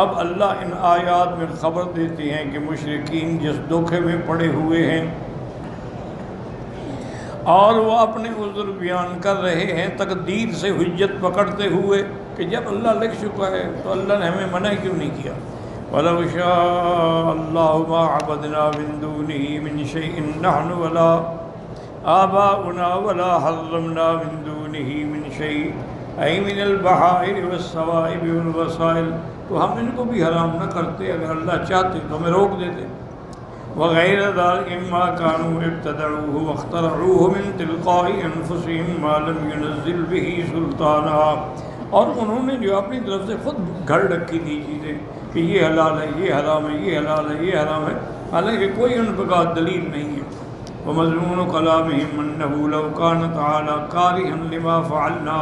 اب اللہ ان آیات میں خبر دیتے ہیں کہ مشرکین جس دھوکے میں پڑے ہوئے ہیں اور وہ اپنے عذر بیان کر رہے ہیں تقدیر سے حجت پکڑتے ہوئے کہ جب اللہ لکھ چکا ہے تو اللہ نے ہمیں منع کیوں نہیں کیا. وَلَوْ شَاءَ اللَّهُ مَا عَبَدْنَا مِن دُونِهِ مِن شَيْءٍ نَحْنُ وَلَا آبَاؤُنَا وَلَا حَرَّمْنَا مِن دُونِهِ مِن شَيْءٍ أَيْ مِنَ الْبَحَائِرِ وَالسَّوَائِبِ وَالْوَسَائِلِ، تو ہم ان کو بھی حرام نہ کرتے، اگر اللہ چاہتے تو ہمیں روک دیتے. وغیر ذلك ما كانوا ابتدعوه واخترعوه من تلقاء انفسهم ما لم ينزل به سلطانا، اور انہوں نے جو اپنی طرف سے خود گھڑ رکھی تھی چیزیں کہ یہ حلال ہے، یہ حرام ہے، یہ حلال ہے، یہ حرام ہے، حالانکہ کوئی ان پر دلیل نہیں ہے. ومضمون کلامهم انه لو كان تعالى كارها لما فعلنا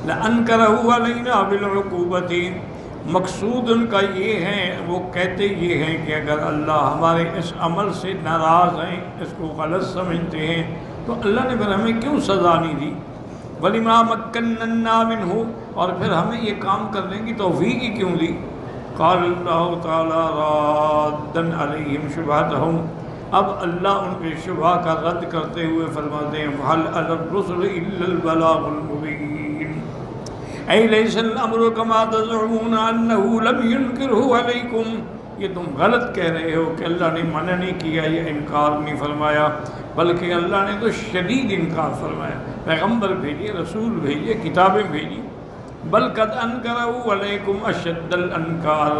لانكره علينا بالعقوبة، مقصود ان کا یہ ہے، وہ کہتے یہ ہیں کہ اگر اللہ ہمارے اس عمل سے ناراض ہیں، اس کو غلط سمجھتے ہیں، تو اللہ نے پھر ہمیں کیوں سزا نہیں دی. وَلِمَا مَكَّنَّا مِنْهُ، اور پھر ہمیں یہ کام کرنے کی توفیق ہی کیوں دی. قال اللہ تعالیٰ رادًا علیہم شبہتہم، اب اللہ ان کے شبہ کا رد کرتے ہوئے فرماتے ہیں وَهَلْ عَلَى الرُّسُلِ إِلَّا الْبَلَاغُ الْمُبِينُ اَيْ لَيْسَ الْأَمْرُ كَمَا تَزْعُمُونَ أَنَّهُ لَمْ يُنْكِرْهُ عَلَيْكُمْ، یہ تم غلط کہہ رہے ہو کہ اللہ نے منع نہیں کیا یا انکار نہیں فرمایا، بلکہ اللہ نے تو شدید انکار فرمایا. پیغمبر بھیجیے، رسول بھیجیے، کتابیں بھیجیے. بل قد انکروا علیکم اشد الانکار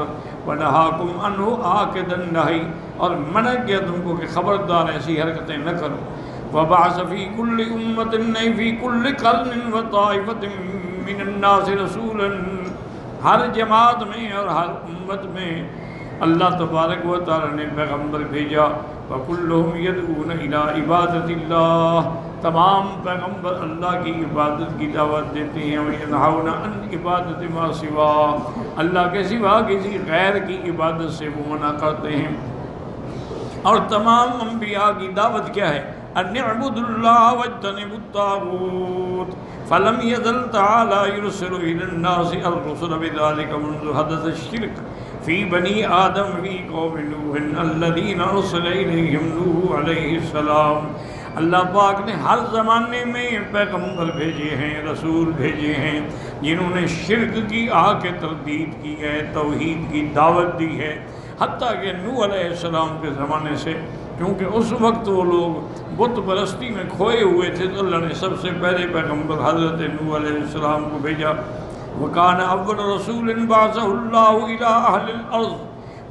ونہاکم عنہ آکد النہی، اور منع کیا تم کو کہ خبردار ایسی حرکتیں نہ کرو. وبعث فی کل امت نئی فی کل قرن وطائفۃ من الناس رسولا، ہر جماعت میں اور ہر امت میں اللہ تبارک و تعالی نے پیغمبر بھیجا. وَكُلُّهُمْ يَدْعُونَ إِلَىٰ عِبَادَةِ اللَّهِ، تمام پیغمبر اللہ کی عبادت کی دعوت دیتے ہیں. وَيَنْهَوْنَ عَنْ عِبَادَةِ مَا سِوَاهُ، اللہ کے سوا کسی غیر کی عبادت سے وہ منع کرتے ہیں. اور تمام انبیاء کی دعوت کیا ہے؟ أَنِ اعْبُدُوا اللَّهَ وَاجْتَنِبُوا الطَّاغُوتَ، فَلَمْ يَزَلْ تَعَالَىٰ يُرْسِلُ إِلَى النَّاسِ الرُّسُلَ بِذَٰلِكَ مُنذُ حَدَثِ الشِّرْكِ فی بنی آدم فی قوم نوح الذین ارسل الیہم نوح علیہ السلام. اللہ پاک نے ہر زمانے میں پیغمبر بھیجے ہیں، رسول بھیجے ہیں جنہوں نے شرک کی آ کے تردید کی ہے، توحید کی دعوت دی ہے. حتیٰ کہ نوح علیہ السلام کے زمانے سے، کیونکہ اس وقت وہ لوگ بت پرستی میں کھوئے ہوئے تھے، تو اللہ نے سب سے پہلے پیغمبر حضرت نوح علیہ السلام کو بھیجا. وَكَانَ أَوَّلُ رَسُولٍ بَعَثَهُ اللَّهُ إِلَىٰ أَهْلِ الْأَرْضِ،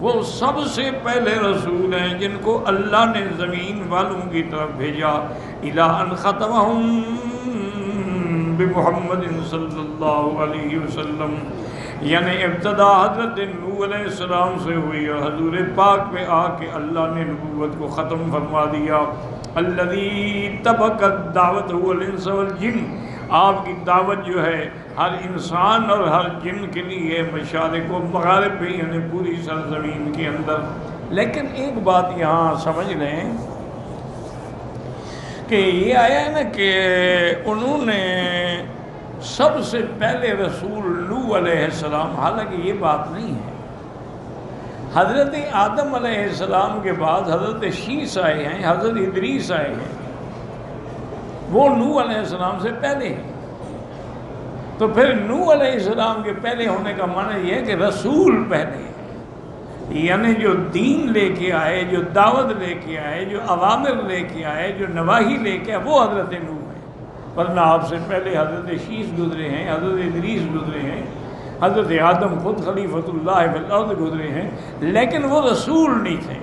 وہ سب سے پہلے رسول ہیں جن کو اللہ نے زمین والوں کی طرف بھیجا. إِلَىٰ أَنْ خَتَمَهُم بِمُحَمَّدٍ صلی اللہ علیہ وسلم، یعنی ابتدا حضرت نوح علیہ السلام سے ہوئی اور حضور پاک پہ آ کے اللہ نے نبوت کو ختم فرما دیا. الذی تبقت دعوتہ الانس والجن، آپ کی دعوت جو ہے ہر انسان اور ہر جن کے لیے مشارق و مغارب بھی، یعنی پوری سرزمین کے اندر. لیکن ایک بات یہاں سمجھ لیں کہ یہ آیا ہے نا کہ انہوں نے سب سے پہلے رسول نوح علیہ السلام، حالانکہ یہ بات نہیں ہے. حضرت آدم علیہ السلام کے بعد حضرت شیس آئے ہیں، حضرت ادریس آئے ہیں، وہ نوح علیہ السلام سے پہلے ہیں. تو پھر نوح علیہ السلام کے پہلے ہونے کا معنی یہ ہے کہ رسول پہلے ہیں، یعنی جو دین لے کے آئے، جو دعوت لے کے آئے، جو اوامر لے کے آئے، جو نواہی لے کے آئے، وہ حضرت نوح ہیں. ورنہ آپ سے پہلے حضرت شیس گزرے ہیں، حضرت ادریس گزرے ہیں، حضرت آدم خود خلیفۃ اللہ فی الارض گزرے ہیں، لیکن وہ رسول نہیں تھے.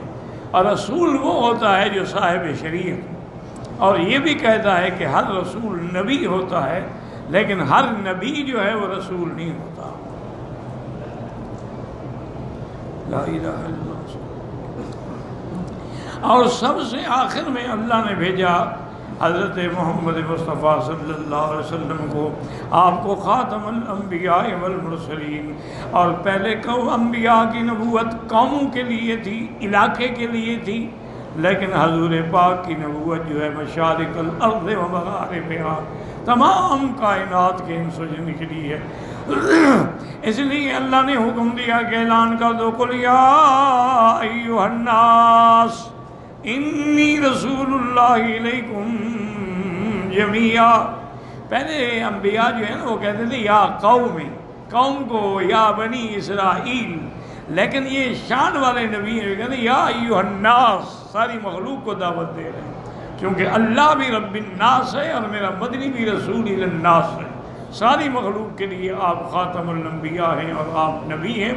اور رسول وہ ہوتا ہے جو صاحب شریعت، اور یہ بھی کہتا ہے کہ ہر رسول نبی ہوتا ہے، لیکن ہر نبی جو ہے وہ رسول نہیں ہوتا. لا الہ الا اللہ. اور سب سے آخر میں اللہ نے بھیجا حضرت محمد مصطفیٰ صلی اللہ علیہ وسلم کو، آپ کو خاتم الانبیاء والمرسلین. اور پہلے انبیاء کی نبوت قوموں کے لیے تھی، علاقے کے لیے تھی، لیکن حضور پاک کی نبوت جو ہے مشارق الارض و مغاربہا، تمام کائنات کے انس و جن کے لیے ہے. اس لیے اللہ نے حکم دیا کہ اعلان کر دو قل یا ایھا الناس انی رسول اللہ الیکم جمیعا۔ پہلے انبیاء جو ہیں وہ کہتے تھے یا قوم کو، یا بنی اسرائیل، لیکن یہ شان والے نبی ہیں کہتے ہیں یا ایھا الناس، ساری مخلوق کو دعوت دے رہے ہیں، کیونکہ اللہ بھی رب الناس ہے اور میرا مدنی بھی رسول الناس ہے، ساری مخلوق کے لیے آپ خاتم الانبیاء ہیں اور آپ نبی ہیں۔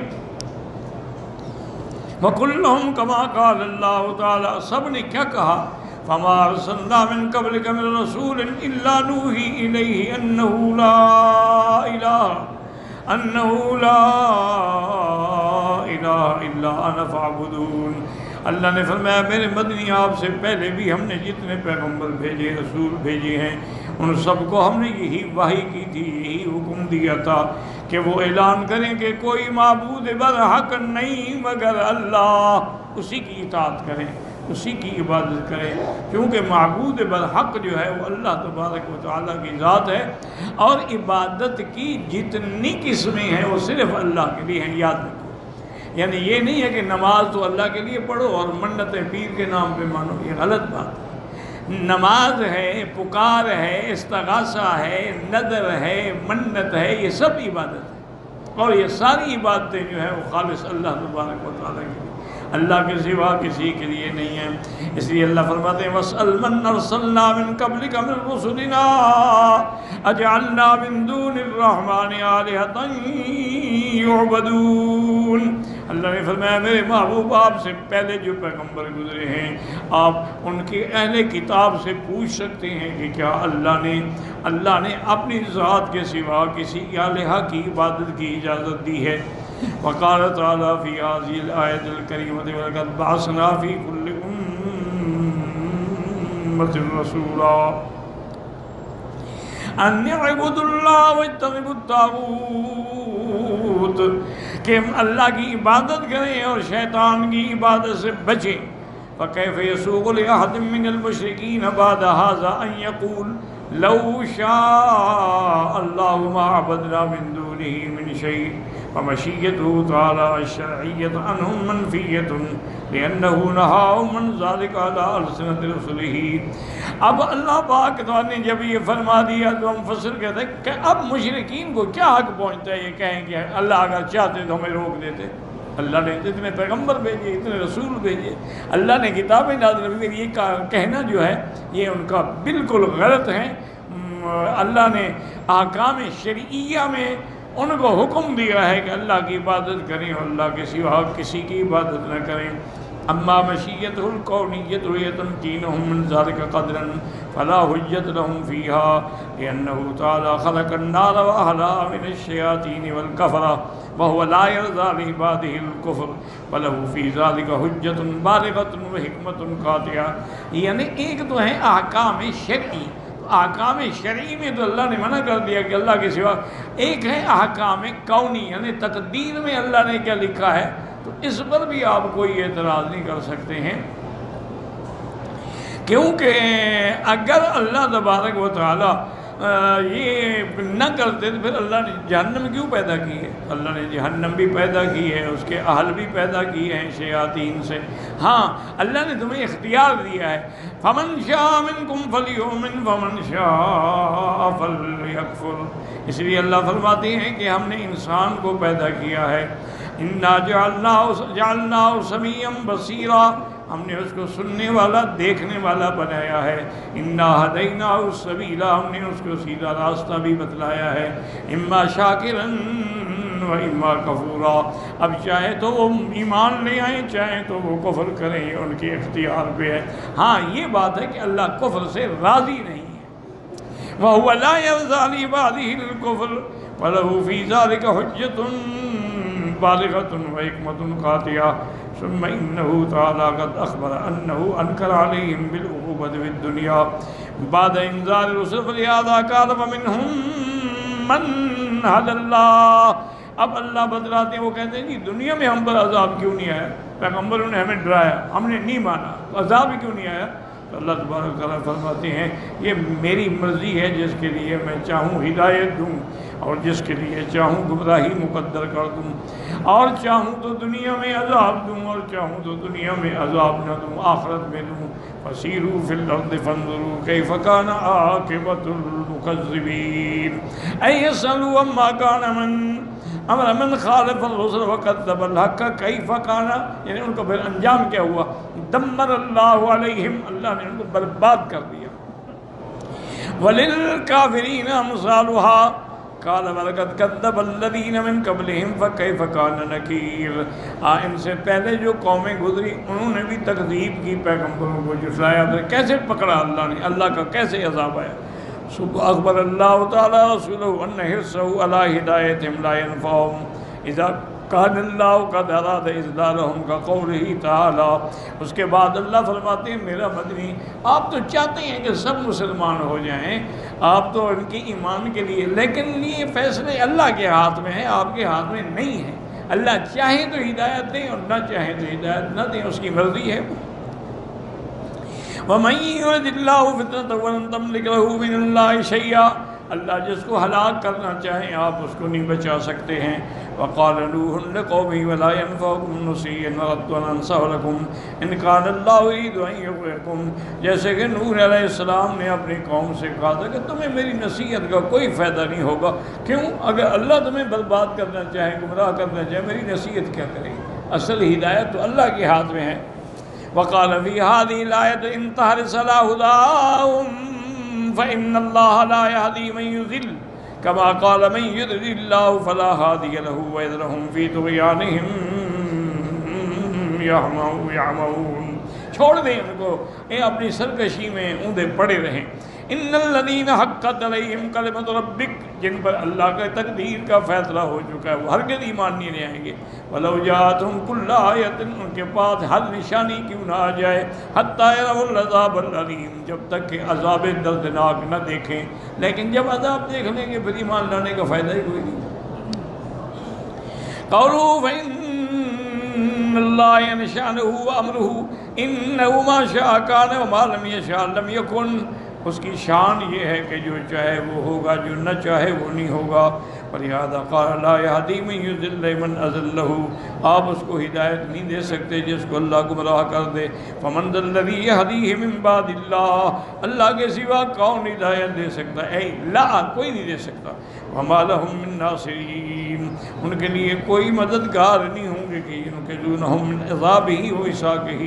وَكُلُّهُمْ كَمَا قَالَ اللَّهُ تعالیٰ، سب نے کیا کہا؟ فَمَا أَرْسَلْنَا مِن قَبْلِكَ مِن رَّسُولٍ إِلَّا نُوحِي إِلَيْهِ أَنَّهُ لَا إِلَٰهَ إِلَّا أَنَا فَاعْبُدُونِ۔ اللہ نے فرمایا میرے مدنی آپ سے پہلے بھی ہم نے جتنے پیغمبر بھیجے، رسول بھیجے ہیں، ان سب کو ہم نے یہی وحی کی تھی، یہی حکم دیا تھا کہ وہ اعلان کریں کہ کوئی معبود برحق نہیں مگر اللہ، اسی کی اطاعت کریں، اسی کی عبادت کریں، کیونکہ معبود برحق جو ہے وہ اللہ تبارک و تعالیٰ کی ذات ہے، اور عبادت کی جتنی قسمیں ہیں وہ صرف اللہ کے لیے ہیں، یاد رکھو۔ یعنی یہ نہیں ہے کہ نماز تو اللہ کے لیے پڑھو اور منت پیر کے نام پہ مانو، یہ غلط بات ہے۔ نماز ہے، پکار ہے، استغاثہ ہے، نذر ہے، منت ہے، یہ سب عبادت ہے، اور یہ ساری عبادتیں جو ہیں وہ خالص اللہ تبارک و تعالیٰ کے لیے، اللہ کے سوا کسی کے لیے نہیں ہے۔ اس لیے اللہ فرماتے ہیں وَاسْأَلْ مَنْ أَرْسَلْنَا مِن قَبْلِكَ مِن رُّسُلِنَا أَجْعَلْنَا مِن دُونِ الرَّحْمَٰنِ آلِهَةً يُعْبَدُونَ۔ اللہ نے فرمایا میرے محبوب آپ سے پہلے جو پیغمبر گزرے ہیں، آپ ان کی اہل کتاب سے پوچھ سکتے ہیں کہ کیا اللہ نے اپنی ذات کے سوا کسی الہ کی عبادت کی اجازت دی ہے؟ وقال تعالیٰ فی هذه الآیۃ الکریمۃ وَلَقَدْ بَعَثْنَا فِی كُلِّ أُمَّةٍ رَسُولًا أَنِ اعْبُدُوا اللَّهَ وَاجْتَنِبُوا الطَّاغُوتَ، کہ ہم اللہ کی عبادت کریں اور شیطان کی عبادت سے بچیں۔ فَكَيْفَ يَسُوغُ لِأَحَدٍ مِّنَ الْمُشْرِكِينَ بَعْدَ هَٰذَا أَن يَقُولَ لَوْ شَاءَ اللَّهُ مَا عَبَدْنَا مِن دُونِهِ مِن شَيْءٍ فَمَشِيَّتُهُ تَعَالَىٰ الشَّرْعِيَّةُ عَنْهُم مَّنْفِيَّةٌ لِأَنَّهُ نَهَاهُم عَنْ ذَٰلِكَ عَلَىٰ أَلْسِنَةِ رُسُلِهِ۔ اب اللہ پاک نے جب یہ فرما دیا تو ہم مفسر کہتے ہیں کہ اب مشرکین کو کیا حق پہنچتا ہے یہ کہیں کہ اللہ اگر چاہتے تو ہمیں روک دیتے۔ اللہ نے اتنے پیغمبر بھیجے، اتنے رسول بھیجے، اللہ نے کتابیں نازل کی، یہ کہنا جو ہے یہ ان کا بالکل غلط ہے۔ اللہ نے احکام شرعیہ میں ان کو حکم دیا ہے کہ اللہ کی عبادت کریں اور اللہ کے سوا کسی کی عبادت نہ کریں۔ اما مشیۃ الکونیۃ یتمکینہم من ذلک قدرا فلا حجت لهم فیہا لأنہ تعالی خلق النار وأہلہا من الشیاطین والکفرہ وهو لا يرضى لعباده الكفر وله في ذلك حجت بالغۃ وحکمت قاطعہ۔ یعنی ایک تو ہے احکام شرعی، احکام شرعی میں تو اللہ نے منع کر دیا کہ اللہ کے سوا، ایک ہے احکام کونی یعنی تقدیر میں اللہ نے کیا لکھا ہے، تو اس پر بھی آپ کوئی اعتراض نہیں کر سکتے ہیں، کیونکہ اگر اللہ تبارک و تعالی یہ نہ کرتے تو پھر اللہ نے جہنم کیوں پیدا کی ہے؟ اللہ نے جہنم بھی پیدا کی ہے، اس کے اہل بھی پیدا کیے ہیں شیاطین سے۔ ہاں اللہ نے تمہیں اختیار دیا ہے، فمن شاء منکم فلیؤمن ومن شاء فلیکفر۔ اس لیے اللہ فرماتے ہیں کہ ہم نے انسان کو پیدا کیا ہے، انا جعلناہ سمیعا بصیرا، ہم نے اس کو سننے والا دیکھنے والا بنایا ہے۔ انا ہدیناہ السبیل، ہم نے اس کو سیدھا راستہ بھی بتلایا ہے، اما شاکرا و اما کفورا، اب چاہے تو وہ ایمان لے آئیں چاہے تو وہ کفر کریں، یہ ان کے اختیار پہ ہے۔ ہاں یہ بات ہے کہ اللہ کفر سے راضی نہیں ہے، وَهُوَ لَا يَرْضَىٰ لِعِبَادِهِ الْكُفْرَ وَلَهُ فِي ذَٰلِكَ حُجَّةٌ بالغۃ وحکمت قاطعہ۔ ثم انہ تعالیٰ قد اخبر انہ انکر علیہم بالعقوبۃ فی الدنیا بعد انذار الرسل فلہذا قال ومنہم من ھدی اللہ۔ اب اللہ بتلاتے ہیں، وہ کہتے ہیں جی دنیا میں ہم پر عذاب کیوں نہیں آیا؟ پیغمبروں نے ہمیں ڈرایا، ہم نے نہیں مانا، عذاب کیوں نہیں آیا؟ تو اللہ تبارک و تعالیٰ فرماتے ہیں یہ میری مرضی ہے، جس کے لیے میں چاہوں ہدایت دوں اور جس کے لیے چاہوں گمراہی مقدر کر دوں، اور چاہوں تو دنیا میں عذاب دوں اور چاہوں تو دنیا میں عذاب نہ دوں، آخرت میں دوں۔ فسیروا فی الارض فانظروا کیف کان عاقبۃ المکذبین ایسألوا عما کان من خالف الرسل وکذب الحق کیف کان، یعنی ان کا پھر انجام کیا ہوا؟ دمر اللہ علیہم، اللہ نے ان کو برباد کر دیا۔ وللکافرین امثالها قال وَلَقَدْ كَذَّبَ الَّذِينَ مِن قَبْلِهِمْ فَكَيْفَ كَانَ نَكِيرٌ، ان سے پہلے جو قومیں گزری انہوں نے بھی تکذیب کی، پیغمبروں کو جھٹلایا، پھر کیسے پکڑا اللہ نے، اللہ کا کیسے عذاب آیا۔ اخبر اللہ تعالی رسولہ ان حرصہ علی ہدایتہم لا ينفعهم اذا کان اللہ قد اراد اضلالہم کقولہ تعالی۔ اس کے بعد اللہ فرماتے ہیں میرا مدنی آپ تو چاہتے ہیں کہ سب مسلمان ہو جائیں، آپ تو ان کی ایمان کے لیے، لیکن یہ فیصلے اللہ کے ہاتھ میں ہیں، آپ کے ہاتھ میں نہیں ہیں۔ اللہ چاہے تو ہدایت دیں اور نہ چاہے تو ہدایت نہ دیں، اس کی مرضی ہے۔ وَمَن يُرِدِ اللَّهُ فِتْنَتَهُ فَلَن تَمْلِكَ لَهُ مِنَ اللَّهِ شَيْئًا، اللہ جس کو ہلاک کرنا چاہیں آپ اس کو نہیں بچا سکتے ہیں۔ وقال نوح لقومه ولا ينفعكم نصحي إن أردت أن أنصح لكم إن كان الله يريد أن يغويكم، جیسے کہ نوح علیہ السلام نے اپنی قوم سے کہا تھا کہ تمہیں میری نصیحت کا کوئی فائدہ نہیں ہوگا، کیوں؟ اگر اللہ تمہیں برباد کرنا چاہے، گمراہ کرنا چاہے، میری نصیحت کیا کرے گی؟ اصل ہدایت تو اللہ کے ہاتھ میں ہے۔ وقال في هذه الآية إن تحرص على هداهم فإن الله لا يهدي من يضل كما قال من يضلل الله فلا هادي له ويذرهم في طغيانهم يعمهون۔ چھوڑ دیں ان کو، یہ اپنی سرکشی میں اوندے پڑے رہیں۔ ان الذين حقت عليهم كلمة ربك، جن پر اللہ کا تقدیر کا فیصلہ ہو چکا ہے وہ ہرگز ایمان نہیں لے آئیں گے۔ ولو جاءتهم كل آیۃ، ان کے پاس ہر نشانی کیوں نہ آ جائے، حتی يروا العذاب العلیم، جب تک کہ عذاب دردناک نہ دیکھیں، لیکن جب عذاب دیکھ لیں گے پھر ایمان لانے کا فائدہ ہی کوئی نہیں۔ قولوا فإن اللہ شأنہ وامرہ انہ ما شاء کان وما لم یشاء لم یکن، اس کی شان یہ ہے کہ جو چاہے وہ ہوگا، جو نہ چاہے وہ نہیں ہوگا۔ فلہذا قال لا يهدي من يضل من اضلہ، آپ اس کو ہدایت نہیں دے سکتے جس کو اللہ گمراہ کر دے۔ فمن ذا الذی يهديه من بعد اللہ، اللہ کے سوا کون ہدایت دے سکتا ہے؟ لا، کوئی نہیں دے سکتا۔ وما لهم من ناصرین، ان کے لیے کوئی مددگار نہیں ہوں گے کہ ينقذونهم من عذابہ وعصاکہ،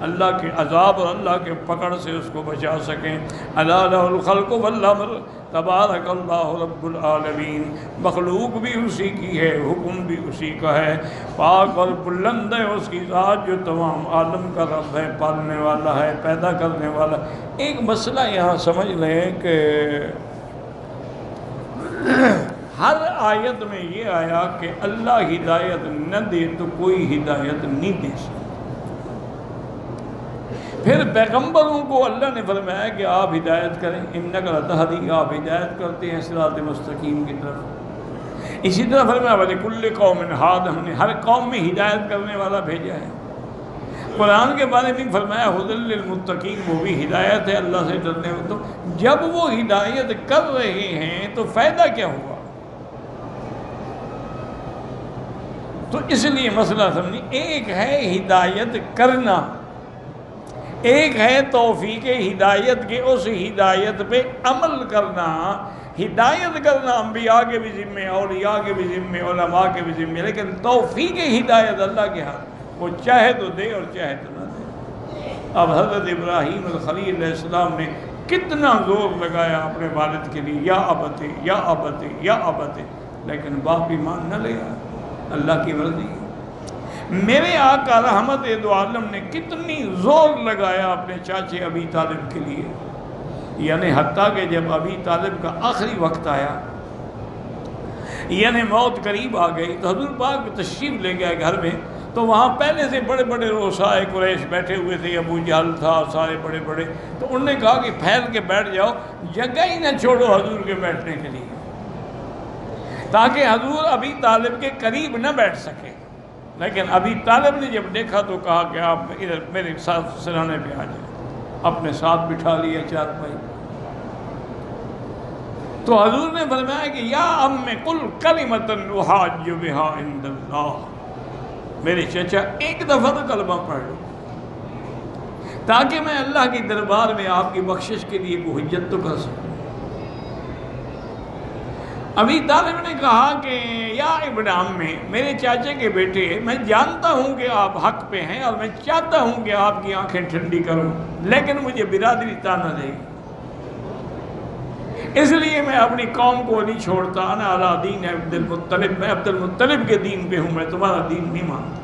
اللہ کے عذاب اور اللہ کے پکڑ سے اس کو بچا سکیں۔ الا لہ الخلق والامر تبارک اللہ رب العالمین، مخلوق بھی اسی کی ہے، حکم بھی اسی کا ہے، پاک اور بلند ہے اس کی ذات جو تمام عالم کا رب ہے، پالنے والا ہے، پیدا کرنے والا۔ ایک مسئلہ یہاں سمجھ لیں کہ ہر آیت میں یہ آیا کہ اللہ ہدایت نہ دے تو کوئی ہدایت نہیں دے سکتا۔ پھر پیغمبروں کو اللہ نے فرمایا کہ آپ ہدایت کریں، انک لتہدی، آپ ہدایت کرتے ہیں صراط مستقیم کی طرف۔ اسی طرح فرمایا وَلِكُلِّ قَوْمٍ ہاد، ہم نے ہر قوم میں ہدایت کرنے والا بھیجا ہے۔ قرآن کے بارے میں فرمایا ھدی للمتقین، وہ بھی ہدایت ہے اللہ سے ڈرنے والوں۔ تو جب وہ ہدایت کر رہے ہیں تو فائدہ کیا ہوا؟ تو اس لیے مسئلہ سمجھیں، ایک ہے ہدایت کرنا، ایک ہے توفیق ہدایت کے اس ہدایت پہ عمل کرنا۔ ہدایت کرنا انبیاء کے بھی ذمے، اولیاء کے بھی ذمے، علماء کے بھی ذمے، لیکن توفیق ہدایت اللہ کے ہاتھ، وہ چاہے تو دے اور چاہے تو نہ دے۔ اب حضرت ابراہیم الخلیل علیہ السلام نے کتنا زور لگایا اپنے والد کے لیے، یا ابت یا ابت یا ابت، لیکن باپ ایمان نہ لے آیا، اللہ کی مرضی۔ میرے آقا رحمت دو عالم نے کتنی زور لگایا اپنے چاچے ابی طالب کے لیے، یعنی حتیٰ کہ جب ابی طالب کا آخری وقت آیا، یعنی موت قریب آ گئی، تو حضور پاک تشریف لے گیا گھر میں، تو وہاں پہلے سے بڑے بڑے رؤسائے قریش بیٹھے ہوئے تھے، ابو جہل تھا، سارے بڑے بڑے، تو انہوں نے کہا کہ پھیل کے بیٹھ جاؤ، جگہ ہی نہ چھوڑو حضور کے بیٹھنے کے لیے، تاکہ حضور ابی طالب کے قریب نہ بیٹھ سکے۔ لیکن ابی طالب نے جب دیکھا تو کہا کہ آپ ادھر میرے ساتھ سرانے پہ آ جائیں۔ اپنے ساتھ بٹھا لیا چارپائی. تو حضور نے فرمایا کہ یا ام قل کلمۃ احاج بہا عند اللہ، میرے چچا ایک دفعہ تو کلمہ پڑھ لو تاکہ میں اللہ کے دربار میں آپ کی بخشش کے لیے کوئی حجت تو کر سکوں. ابی طالب نے کہا کہ یا ابن عمی، میرے چاچے کے بیٹے، میں جانتا ہوں کہ آپ حق پہ ہیں اور میں چاہتا ہوں کہ آپ کی آنکھیں ٹھنڈی کروں، لیکن مجھے برادری تانا دے گی، اس لیے میں اپنی قوم کو نہیں چھوڑتا. انا علی دین عبد المطلب، میں عبد المطلب کے دین پہ ہوں، میں تمہارا دین نہیں مانتا.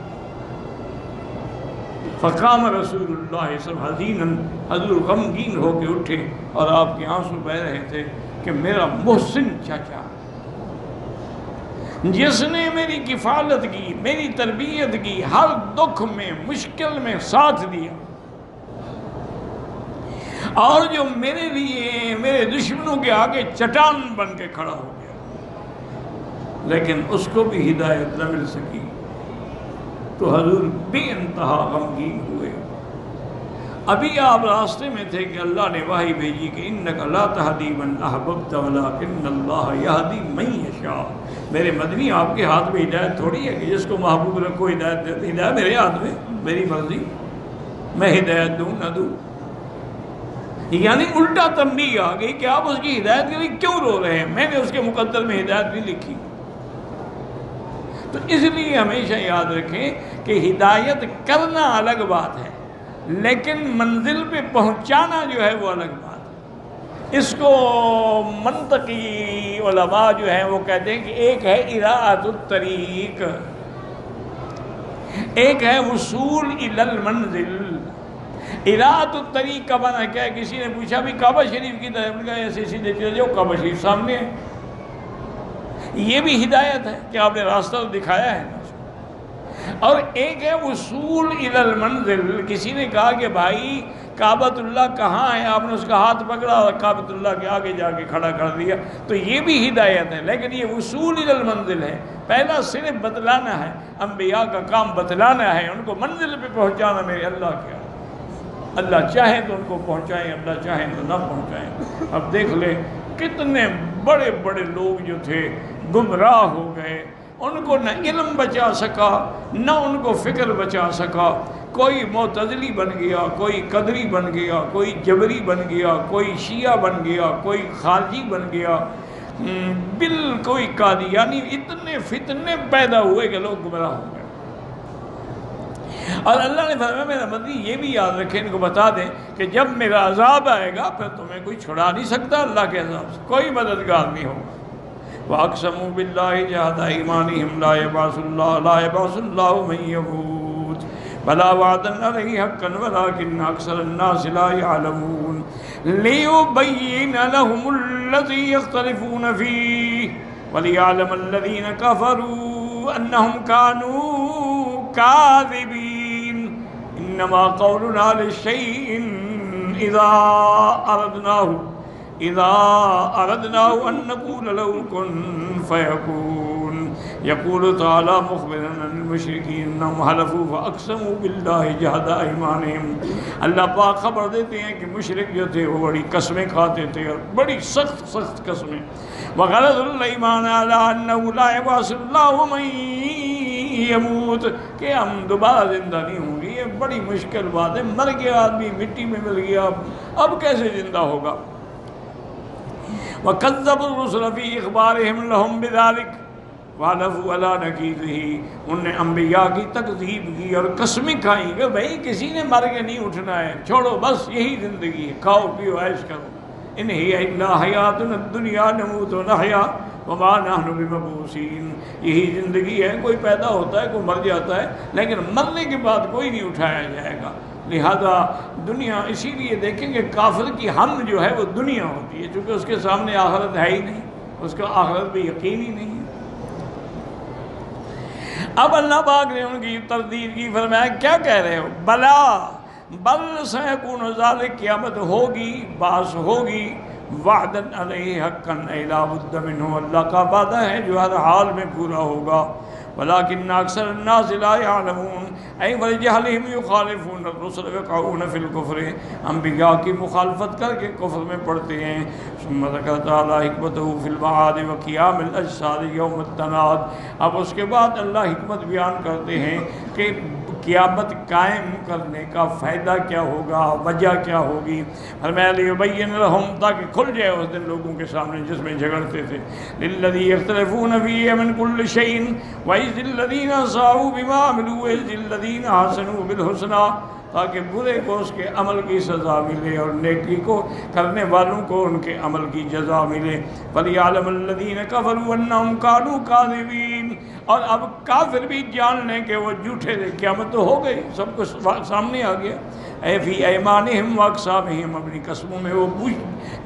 فقام رسول اللہ صلی اللہ علیہ وسلم، حضور غمگین ہو کے اٹھے اور آپ کے آنسو بہہ رہے تھے کہ میرا محسن چاچا جس نے میری کفالت کی، میری تربیت کی، ہر دکھ میں مشکل میں ساتھ دیا، اور جو میرے لیے میرے دشمنوں کے آگے چٹان بن کے کھڑا ہو گیا، لیکن اس کو بھی ہدایت نہ مل سکی. تو حضور بے انتہا غمگین ہوئے. ابھی آپ راستے میں تھے کہ اللہ نے وحی بھیجی کہ انک لا تہدی من احببت ولکن اللہ یہدی من یشاء. میرے مدنی، آپ کے ہاتھ میں ہدایت تھوڑی ہے کہ جس کو محبوب رکھو ہدایت دیتے. ہدایت میرے ہاتھ میں، میری مرضی، میں ہدایت دوں نہ دوں. یعنی الٹا تنبیہ آ گئی کہ آپ اس کی ہدایت کے لیے کیوں رو رہے ہیں، میں نے اس کے مقدر میں ہدایت نہیں لکھی. تو اس لیے ہمیشہ یاد رکھیں کہ ہدایت کرنا الگ بات ہے، لیکن منزل پہ پہنچانا جو ہے وہ الگ بات ہے. اس کو منطقی علماء جو ہیں وہ کہتے ہیں کہ ایک ہے اراءۃ الطریق، ایک ہے وصول الی المنزل. اراءۃ الطریق کا معنی کیا ہے؟ کسی نے پوچھا بھی کعبہ شریف کی طرف، کہا ایسے سیدھے چلے جاؤ، کعبہ شریف سامنے ہے. یہ بھی ہدایت ہے کہ آپ نے راستہ دکھایا ہے. اور ایک ہے وصول الی المنزل، کسی نے کہا کہ بھائی کعبۃ اللہ کہاں ہے، آپ نے اس کا ہاتھ پکڑا اور کعبۃ اللہ کے آگے جا کے کھڑا کر دیا، تو یہ بھی ہدایت ہے. لیکن یہ وصول الی المنزل ہے، پہلا صرف بتلانا ہے. انبیاء کا کام بتلانا ہے، ان کو منزل پہ پہنچانا میرے اللہ کیا. اللہ چاہے تو ان کو پہنچائیں، اللہ چاہے تو نہ پہنچائیں. اب دیکھ لیں کتنے بڑے بڑے لوگ جو تھے گمراہ ہو گئے، ان کو نہ علم بچا سکا نہ ان کو فکر بچا سکا. کوئی معتزلی بن گیا، کوئی قدری بن گیا، کوئی جبری بن گیا، کوئی شیعہ بن گیا، کوئی خارجی بن گیا، کوئی قادیانی. اتنے فتنے پیدا ہوئے کہ لوگ گمراہ ہو گئے. اور اللہ نے فرمایا میرا مدنی یہ بھی یاد رکھیں، ان کو بتا دیں کہ جب میرا عذاب آئے گا پھر تمہیں کوئی چھڑا نہیں سکتا اللہ کے عذاب سے، کوئی مددگار نہیں ہوگا. وَأَقْسَمُوا بِاللَّهِ جَهْدَ أَيْمَانِهِمْ لَا يَبْعَثُ اللَّهُ مَن يَمُوتُ بَلَىٰ وَعْدًا عَلَيْهِ حَقًّا وَلَٰكِنَّ أَكْثَرَ النَّاسِ لَا يَعْلَمُونَ لِيُبَيِّنَ لَهُمُ الَّذِي يَخْتَلِفُونَ فِيهِ وَلِيَعْلَمَ الَّذِينَ كَفَرُوا أَنَّهُمْ كَانُوا كَاذِبِينَ. إِنَّمَا قَوْلُنَا لِشَيْءٍ إذا أردناه أن نقول له كن فيكون. يقول تعالى مخبرا عن المشركين أنهم حلفوا فأقسموا بالله جهد أيمانهم. اللہ پاک خبر دیتے ہیں کہ مشرک جو تھے وہ بڑی قسمیں کھاتے تھے اور بڑی سخت سخت قسمیں. وغلظوا الأيمان على أنه لا يبعث الله من يموت، کہ ہم دوبارہ زندہ نہیں ہوں گے. یہ بڑی مشکل بات ہے، مر گیا آدمی مٹی میں مل گیا، اب کیسے زندہ ہوگا. وَكَذَّبُوا الرُّسُلَ فِي إِخْبَارِهِمْ لَهُمْ بِذَلِكَ وَحَلَفُوا عَلَىٰ نَقِيضِهِ. انہوں نے انبیاء کی تکذیب کی اور قسمیں کھائیں کہ بھئی کسی نے مر کے نہیں اٹھنا ہے، چھوڑو بس یہی زندگی ہے، کھاؤ پیو عیش کرو. إِنْ هِيَ إِلَّا حَيَاتُنَا الدُّنْيَا نَمُوتُ وَنَحْيَا وَمَا نَحْنُ بِمَبْعُوثِينَ. یہی زندگی ہے، کوئی پیدا ہوتا ہے، کوئی مر جاتا ہے، لیکن مرنے کے بعد کوئی نہیں اٹھایا جائے گا. لہذا دنیا، اسی لیے دیکھیں کہ کافر کی ہم جو ہے وہ دنیا ہوتی ہے، چونکہ اس کے سامنے آخرت ہے ہی نہیں، اس کا آخرت بھی یقین ہی نہیں ہے. اب اللہ پاک نے ان کی تردید کی، فرمایا کیا کہہ رہے ہو؟ بلا بل سیکون ذالک، قیامت ہوگی، بعث ہوگی. وعدن علیہ حقا لا بد منہ، اللہ کا وعدہ ہے جو ہر حال میں پورا ہوگا. ولكن اکثر الناس لا يعلمون اي ولجهلهم يخالفون الرسل ويقعون في الكفر، انبیاء کی مخالفت کر کے کفر میں پڑتے ہیں۔ ثم ذکر تعالی حکمتہ فی المعاد وقیام الاجساد یوم التناد، اب اس کے بعد اللہ حکمت بیان کرتے ہیں کہ قیامت قائم کرنے کا فائدہ کیا ہوگا، وجہ کیا ہوگی۔ فرمایا لیبین لہم، تاکہ کھل جائے اس دن لوگوں کے سامنے جس میں جھگڑتے تھے، للذی یختلفون فیہ من کل شیء وَإِذِ الَّذِينَ سَعُوا بِمَا عَمِلُوا وَإِذِ الَّذِينَ أَحْسَنُوا بِالْحُسْنَىٰ، تاکہ برے کو اس کے عمل کی سزا ملے اور نیکی کو کرنے والوں کو ان کے عمل کی جزا ملے۔ فَلْيَعْلَمَ الَّذِينَ كَفَرُوا أَنَّهُمْ كَانُوا كَاذِبِينَ، اور اب کافر بھی جان لیں کہ وہ جھوٹے تھے، قیامت تو ہو گئی، سب کچھ سامنے آ گیا۔ اے فی ایمانہم واقسامہم، اپنی قسموں میں وہ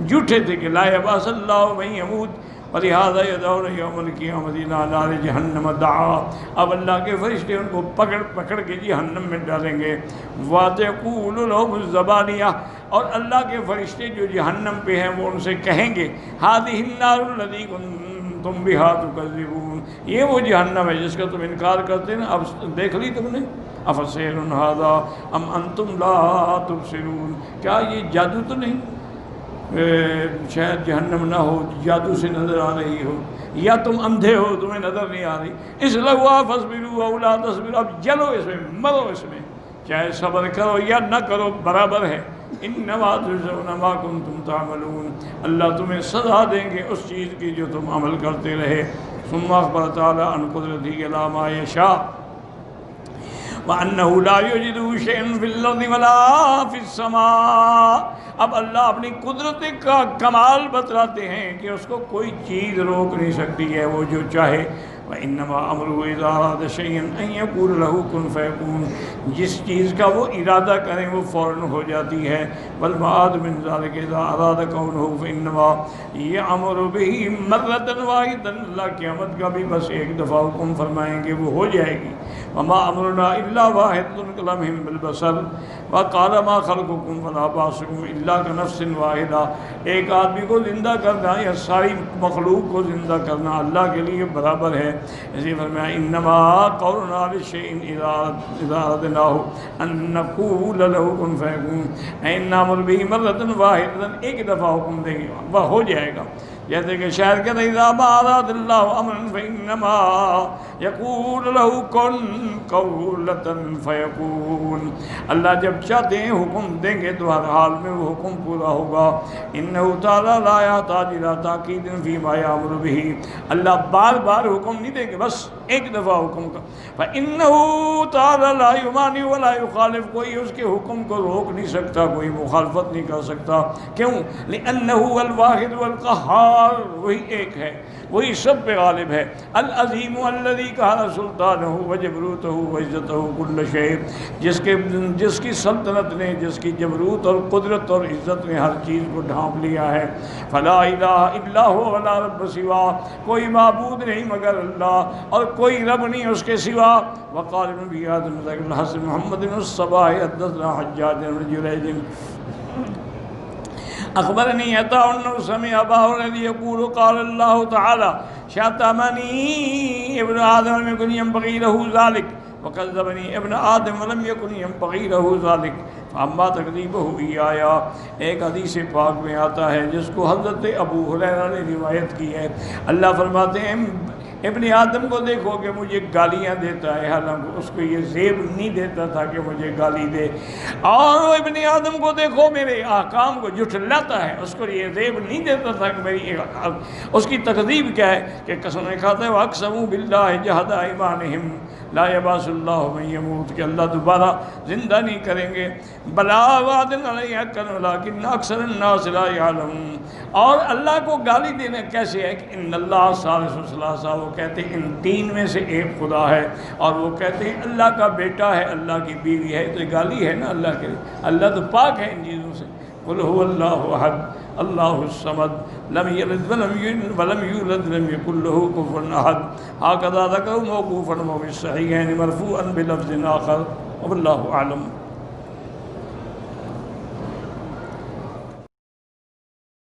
جھوٹے تھے کہ لا یبعث اللہ من یموت وَلِهَذَا يَدْعُونَ يَوْمَ الْقِيَامَةِ إِلَىٰ نَارِ جَهَنَّمَ دَعًا، اب اللہ کے فرشتے ان کو پکڑ کے جہنم میں ڈالیں گے۔ وَتَقُولُ لَهُمُ الزَّبَانِيَةُ، اور اللہ کے فرشتے جو جہنم پہ ہیں وہ ان سے کہیں گے هَٰذِهِ النَّارُ الَّتِي كُنتُمْ بِهَا تُكَذِّبُونَ، یہ وہ جہنم ہے جس کا تم انکار کرتے نا، اب دیکھ لی تم نے۔ أَفَسِحْرٌ هَٰذَا أَمْ أَنتُمْ لَا تُبْصِرُونَ، کیا یہ جادو تو نہیں؟ شاید جہنم نہ ہو، جادو سے نظر آ رہی ہو، یا تم اندھے ہو تمہیں نظر نہیں آ رہی۔ اصلوها فاصبروا أو لا تصبروا، اب جلو اس میں، مرو اس میں، چاہے صبر کرو یا نہ کرو برابر ہے۔ انما تجزون ما کنتم تعملون، اللہ تمہیں سزا دیں گے اس چیز کی جو تم عمل کرتے رہے۔ ثم اخبر تعالی عن قدرته علی ما یشاء وَأَنَّهُ لَا يُوجِدُ شَيْءٌ فِي الْأَرْضِ وَلَا فِي السَّمَاءِ، اب اللہ اپنی قدرت کا کمال بتلاتے ہیں کہ اس کو کوئی چیز روک نہیں سکتی ہے، وہ جو چاہے۔ وَإِنَّمَا أَمْرُهُ إِذَا أَرَادَ شَيْئًا أَن يَقُولَ لَهُ كُن فَيَكُونُ، جس چیز کا وہ ارادہ کریں وہ فوراً ہو جاتی ہے۔ وَالْمُرَادُ مِن ذَلِكَ إِذَا أَرَادَ كَوْنُهُ فَإِنَّمَا يَأْمُرُ بِهِ مَرَّةً وَاحِدَةً، اللہ قیامت کا بھی بس ایک دفعہ حکم فرمائیں گے وہ ہو جائے گی۔ وَمَا أَمْرُنَا إِلَّا وَاحِدٌ كَلَمْحٍ بِالْبَصَرِ وَقَالَ مَا خَلْقُكُمْ وَلَا بَعْثُكُمْ إِلَّا كَنَفْسٍ وَاحِدَةٍ، ایک آدمی کو زندہ کرنا یا ساری مخلوق کو زندہ کرنا اللہ کے لیے برابر ہے۔ اسی فرمایا انما قولنا لشيء اذا اردناه ان نقول له كن فيكون، اے نامر به مرة واحدة، ایک دفعہ حکم دیں گے وہ ہو جائے گا۔ جیسے کہ شاعر کہتے ہیں اذا ما اراد الله امرا فانما يقول له كن قولة فيكون، اللہ جب چاہتے ہیں حکم دیں گے تو ہر حال میں وہ حکم پورا ہوگا۔ انه تعالی لا يحتاج الى تاکید فيما يامر به، اللہ بار بار حکم نہیں دیں گے، بس ایک دفعہ حکم کا۔ فانه تعالی لا يمانع ولا يخالف، کوئی اس کے حکم کو روک نہیں سکتا، کوئی مخالفت نہیں کر سکتا۔ کیوں؟ لانه الواحد والقهار، وہی ایک ہے، وہی سب پہ غالب ہے۔ العظیم الذی کہا سلطانہ وجبروتہ وعزتہ کل شیء، جس کی سلطنت نے، جس کی جبروت اور قدرت اور عزت نے ہر چیز کو ڈھانپ لیا ہے۔ فلا الہ الا هو ولا رب سوا، کوئی معبود نہیں مگر اللہ اور کوئی رب نہیں اس کے سوا۔ وقال نبی آدم الحسن محمد الصباح حدثنا حجاج بن جریج اخبرنی عطاء انه سمع ابا هريره يقول قال الله تعالى شتمني ابن آدم لم يكن ينبغي له ذلك وكذبني ابن آدم ولم يكن ينبغي له ذلك فاما تکذیبہ ایایا، ایک حدیث پاک میں آتا ہے جس کو حضرت ابو ہریرہ نے روایت کی ہے۔ اللہ فرماتے ہیں ابن آدم کو دیکھو کہ مجھے گالیاں دیتا ہے، حالانکہ اس کو یہ زیب نہیں دیتا تھا کہ مجھے گالی دے، اور ابن آدم کو دیکھو میرے احکام کو جھٹلاتا ہے، اس کو یہ زیب نہیں دیتا تھا کہ میری اس کی تکذیب کیا ہے کہ قسمیں کھاتا ہے وَأَقْسَمُوا بِاللَّهِ جَهْدَ أَيْمَانِهِمْ لَا يَبْعَثُ اللَّهُ مَن يَمُوتُ، کہ اللہ دوبارہ زندہ نہیں کریں گے۔ بَلَا وَعْدًا عَلَيْهِ حَقًّا وَلَٰكِنَّ أَكْثَرَ النَّاسِ لَا يَعْلَمُونَ، اور اللہ کو گالی دینا کیسے ہے کہ ان اللہ ثالث ثلاثہ، وہ کہتے ہیں ان تین میں سے ایک خدا ہے، اور وہ کہتے ہیں اللہ کا بیٹا ہے، اللہ کی بیوی ہے، تو یہ گالی ہے نا اللہ کے لیے، اللہ تو پاک ہے ان چیزوں سے۔ قل هو اللہ احد اللہ الصمد لم یلد ولم یولد لم یکن له کفوا احد، هكذا ذکر موقوفا وفي الصحیحین مرفوعا بلفظ آخر، واللہ اعلم۔